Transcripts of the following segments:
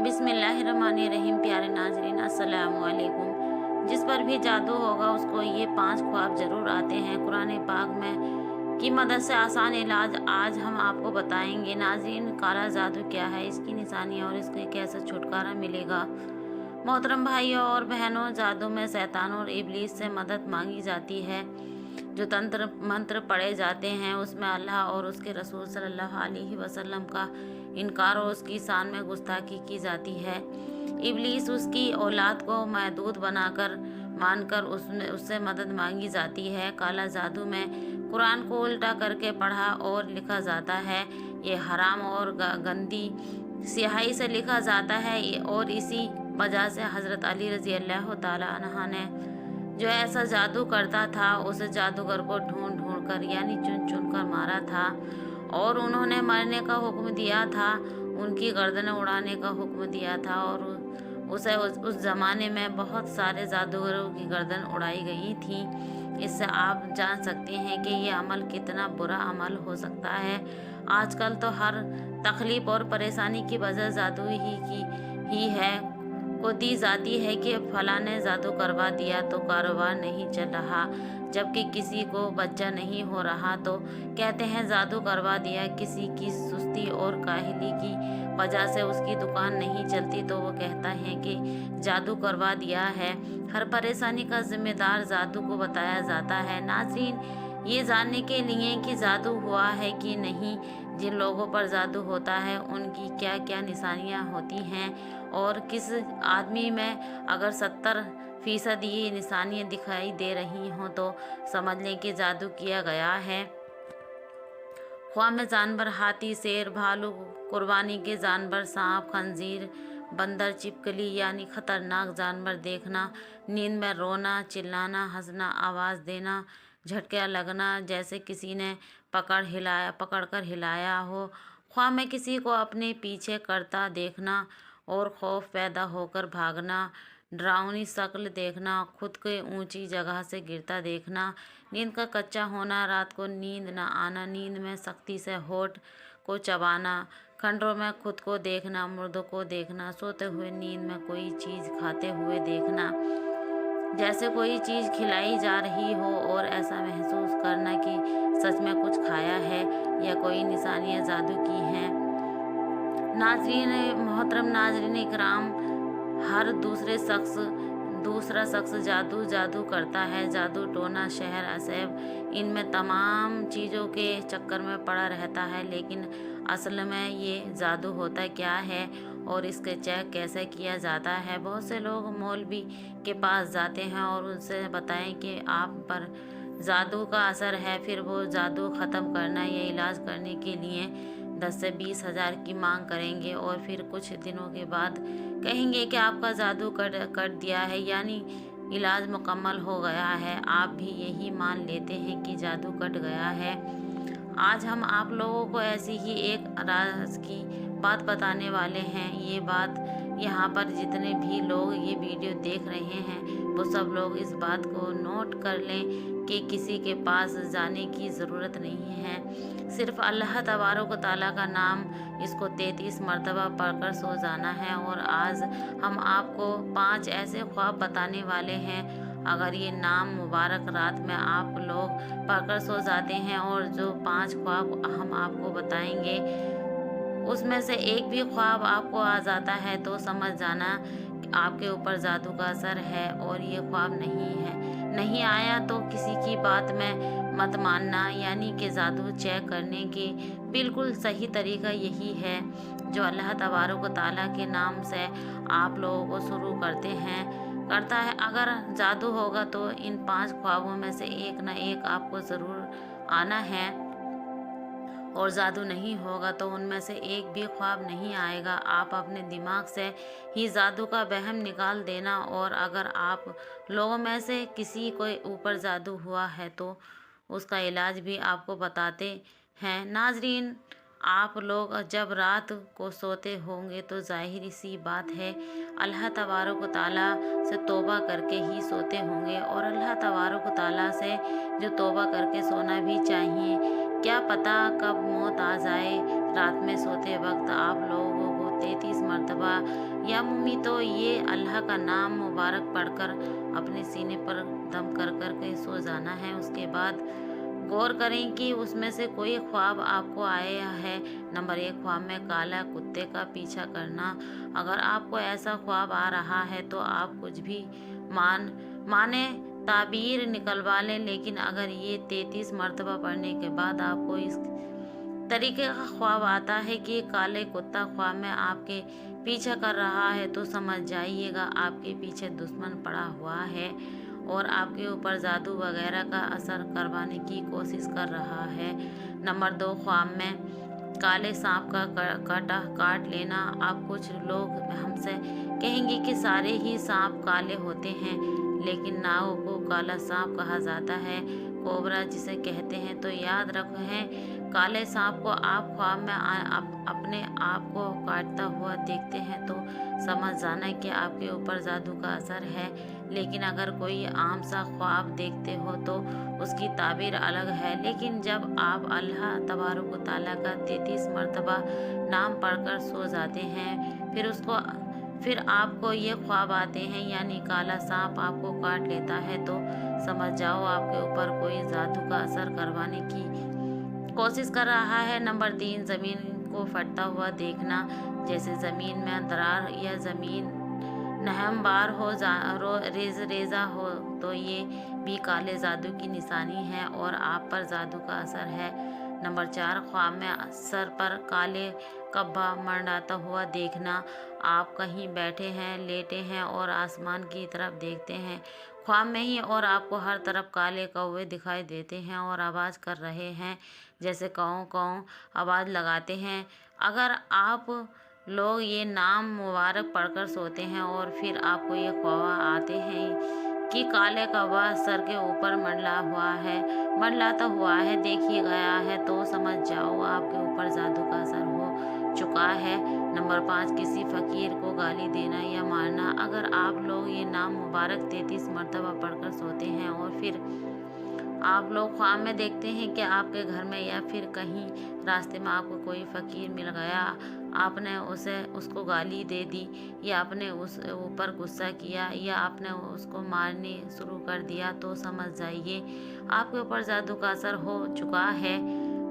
बिस्मिल्लाहिर्रहमानिर्रहीम। प्यारे नाज़रीन, अस्सलामु अलैकुम। जिस पर भी जादू होगा उसको ये 5 ख्वाब ज़रूर आते हैं। कुरान पाक में की मदद से आसान इलाज आज हम आपको बताएंगे। नाज़रीन, काला जादू क्या है, इसकी निशानियाँ और इसके कैसे छुटकारा मिलेगा। मोहतरम भाइयों और बहनों, जादू में शैतान और इब्लीस से मदद मांगी जाती है। जो तंत्र मंत्र पढ़े जाते हैं उसमें अल्लाह और उसके रसूल सल्लल्लाहु अलैहि वसल्लम का इनकार और उसकी शान में गुस्ताखी की जाती है। इब्लीस उसकी औलाद को महदूद बनाकर मानकर उससे मदद मांगी जाती है। काला जादू में कुरान को उल्टा करके पढ़ा और लिखा जाता है। ये हराम और गंदी स्याही से लिखा जाता है और इसी वजह से हज़रत अली रज़ी अल्लाह ताला अन्हा ने जो ऐसा जादू करता था उस जादूगर को ढूंढ ढूंढ कर यानी चुन चुन कर मारा था और उन्होंने मरने का हुक्म दिया था, उनकी गर्दन उड़ाने का हुक्म दिया था। और उस ज़माने में बहुत सारे जादूगरों की गर्दन उड़ाई गई थी। इससे आप जान सकते हैं कि ये अमल कितना बुरा अमल हो सकता है। आजकल तो हर तकलीफ और परेशानी की वजह जादू ही है को दी जाती है कि फलां ने जादू करवा दिया तो कारोबार नहीं चल रहा, जबकि किसी को बच्चा नहीं हो रहा तो कहते हैं जादू करवा दिया। किसी की सुस्ती और काहली की वजह से उसकी दुकान नहीं चलती तो वो कहता है कि जादू करवा दिया है। हर परेशानी का जिम्मेदार जादू को बताया जाता है। नाज़रीन, ये जानने के लिए कि जादू हुआ है कि नहीं, जिन लोगों पर जादू होता है उनकी क्या क्या निशानियाँ होती हैं और किस आदमी में अगर 70% ये निशानियाँ दिखाई दे रही हों तो समझ लें कि जादू किया गया है। ख्वाह में जानवर हाथी, शेर, भालू, कुर्बानी के जानवर, सांप, खंजीर, बंदर, छिपकली यानी खतरनाक जानवर देखना, नींद में रोना, चिल्लाना, हंसना, आवाज़ देना, झटका लगना जैसे किसी ने पकड़ कर हिलाया हो, ख्वाह में किसी को अपने पीछे करता देखना और खौफ पैदा होकर भागना, डरावनी शक्ल देखना, खुद के ऊंची जगह से गिरता देखना, नींद का कच्चा होना, रात को नींद न आना, नींद में सख्ती से होठ को चबाना, खंडरों में खुद को देखना, मुर्दों को देखना, सोते हुए नींद में कोई चीज़ खाते हुए देखना, जैसे कोई चीज़ खिलाई जा रही हो और ऐसा महसूस करना कि सच में कुछ खाया है या कोई निशानियाँ जादू की हैं। नाज़रीन मोहतरम, नाज़रीन इकराम, हर दूसरा शख्स जादू करता है। जादू टोना, शहर असेब, इनमें तमाम चीज़ों के चक्कर में पड़ा रहता है, लेकिन असल में ये जादू होता क्या है और इसके चेक कैसे किया जाता है। बहुत से लोग मौलवी के पास जाते हैं और उनसे बताएं कि आप पर जादू का असर है, फिर वो जादू ख़त्म करना या इलाज करने के लिए 10 से 20 हज़ार की मांग करेंगे और फिर कुछ दिनों के बाद कहेंगे कि आपका जादू कर दिया है यानी इलाज मुकम्मल हो गया है। आप भी यही मान लेते हैं कि जादू कट गया है। आज हम आप लोगों को ऐसी ही एक राज की बात बताने वाले हैं। ये बात यहाँ पर जितने भी लोग ये वीडियो देख रहे हैं वो सब लोग इस बात को नोट कर लें कि किसी के पास जाने की ज़रूरत नहीं है। सिर्फ अल्लाह तबारक व तआला का नाम इसको 33 मरतबा पढ़कर सो जाना है। और आज हम आपको 5 ऐसे ख्वाब बताने वाले हैं। अगर ये नाम मुबारक रात में आप लोग पढ़कर सो जाते हैं और जो 5 ख्वाब हम आपको बताएंगे उसमें से एक भी ख्वाब आपको आ जाता है तो समझ जाना कि आपके ऊपर जादू का असर है और ये ख्वाब नहीं आया तो किसी की बात में मत मानना, यानी कि जादू चेक करने के बिल्कुल सही तरीका यही है जो अल्लाह तबारक व तआला के नाम से आप लोगों को शुरू करता है। अगर जादू होगा तो इन 5 ख्वाबों में से एक न एक आपको ज़रूर आना है और जादू नहीं होगा तो उनमें से एक भी ख्वाब नहीं आएगा। आप अपने दिमाग से ही जादू का वहम निकाल देना। और अगर आप लोगों में से किसी को ऊपर जादू हुआ है तो उसका इलाज भी आपको बताते हैं। नाजरीन, आप लोग जब रात को सोते होंगे तो जाहिर सी बात है अल्लाह तबारक व तआला से तौबा करके ही सोते होंगे और अल्लाह तबारक व तआला से जो तौबा करके सोना भी चाहिए। क्या पता कब मौत आ जाए। रात में सोते वक्त आप लोगों को 33 मरतबा या मुमी तो ये अल्लाह का नाम मुबारक पढ़कर अपने सीने पर दम कर कर के सो जाना है। उसके बाद गौर करें कि उसमें से कोई ख्वाब आपको आया है। नंबर 1, ख्वाब में काला कुत्ते का पीछा करना। अगर आपको ऐसा ख्वाब आ रहा है तो आप कुछ भी माने ताबीर निकलवा लें, लेकिन अगर ये 33 मरतबा पढ़ने के बाद आपको इस तरीके का ख्वाब आता है कि काले कुत्ता ख्वाब में आपके पीछा कर रहा है तो समझ जाइएगा आपके पीछे दुश्मन पड़ा हुआ है और आपके ऊपर जादू वगैरह का असर करवाने की कोशिश कर रहा है। नंबर 2, ख्वाब में काले सांप का काटा काट लेना। आप कुछ लोग हमसे कहेंगे कि सारे ही सांप काले होते हैं, लेकिन नाव को काला सांप कहा जाता है, कोबरा जिसे कहते हैं। तो याद रखें, काले सांप को आप ख्वाब में अपने आप को काटता हुआ देखते हैं तो समझ जाना कि आपके ऊपर जादू का असर है। लेकिन अगर कोई आम सा ख्वाब देखते हो तो उसकी ताबीर अलग है। लेकिन जब आप अल्लाह तबारक व तआला का 33 मरतबा नाम पढ़कर सो जाते हैं, फिर आपको ये ख्वाब आते हैं यानी काला सांप आपको काट लेता है, तो समझ जाओ आपके ऊपर कोई जादू का असर करवाने की कोशिश कर रहा है। नंबर 3, ज़मीन को फटता हुआ देखना। जैसे ज़मीन में दरार या ज़मीन नहमवार हो रेजा हो तो ये भी काले जादू की निशानी है और आप पर जादू का असर है। नंबर 4, ख्वाब में सर पर काले कब्बा मंडराता हुआ देखना। आप कहीं बैठे हैं, लेटे हैं और आसमान की तरफ देखते हैं ख्वाब में ही, और आपको हर तरफ काले कौवे दिखाई देते हैं और आवाज़ कर रहे हैं, जैसे काऊ काऊ आवाज़ लगाते हैं। अगर आप लोग ये नाम मुबारक पढ़कर सोते हैं और फिर आपको ये ख्वाब आते हैं कि काले कौवा सर के ऊपर मंडलाता हुआ है देखिए गया है, तो समझ जाओ आपके ऊपर जादू का असर हो चुका है। नंबर 5, किसी फ़कीर को गाली देना या मारना। अगर आप लोग ये नाम मुबारक 33 मरतबा पढ़कर सोते हैं और फिर आप लोग ख्वाब में देखते हैं कि आपके घर में या फिर कहीं रास्ते में आपको कोई फ़कीर मिल गया, आपने उसको गाली दे दी या आपने उस ऊपर गुस्सा किया या आपने उसको मारने शुरू कर दिया, तो समझ जाइए आपके ऊपर जादू का असर हो चुका है।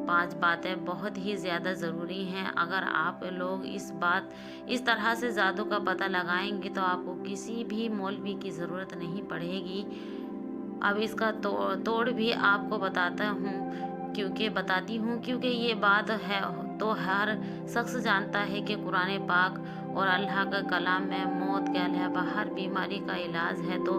5 बातें बहुत ही ज़्यादा ज़रूरी हैं। अगर आप लोग इस तरह से जादू का पता लगाएंगे तो आपको किसी भी मौलवी की ज़रूरत नहीं पड़ेगी। अब इसका तोड़ भी आपको बताती हूँ क्योंकि ये बात है तो हर शख्स जानता है कि कुरान पाक और अल्लाह का कलाम में मौत के अलावा हर बीमारी का इलाज है, तो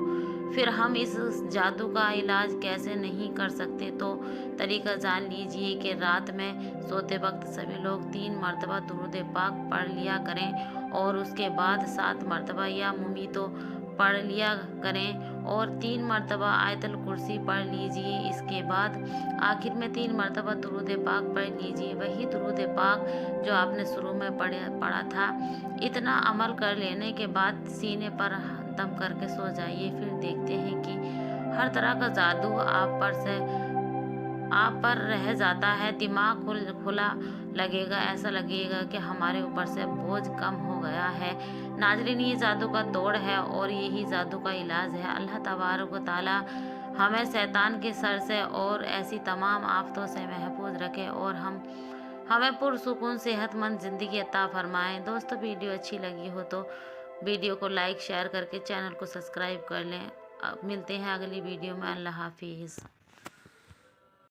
फिर हम इस जादू का इलाज कैसे नहीं कर सकते। तो तरीका जान लीजिए कि रात में सोते वक्त सभी लोग 3 मरतबा दुरूद पाक पढ़ लिया करें और उसके बाद 7 मरतबा या मुमी तो पढ़ लिया करें और 3 मरतबा आयतल कुर्सी पढ़ लीजिए। इसके बाद आखिर में 3 मरतबा दुरूद पाक पढ़ लीजिए, वही दुरूद पाक जो आपने शुरू में पढ़ा था। इतना अमल कर लेने के बाद सीने पर दम करके सो जाइए। फिर देखते हैं कि हर तरह का जादू आप पर रह जाता है। दिमाग खुला लगेगा, ऐसा लगेगा कि हमारे ऊपर से बोझ कम हो गया है। नाज़रीन, ये जादू का तोड़ है और यही जादू का इलाज है। अल्लाह तबारक व तआला हमें शैतान के सर से और ऐसी तमाम आफतों से महफूज रखे और हमें पुरसुकून सेहतमंद ज़िंदगी अता फरमाएँ। दोस्तों, वीडियो अच्छी लगी हो तो वीडियो को लाइक शेयर करके चैनल को सब्सक्राइब कर लें। अब मिलते हैं अगली वीडियो में। अल्लाह हाफिज़।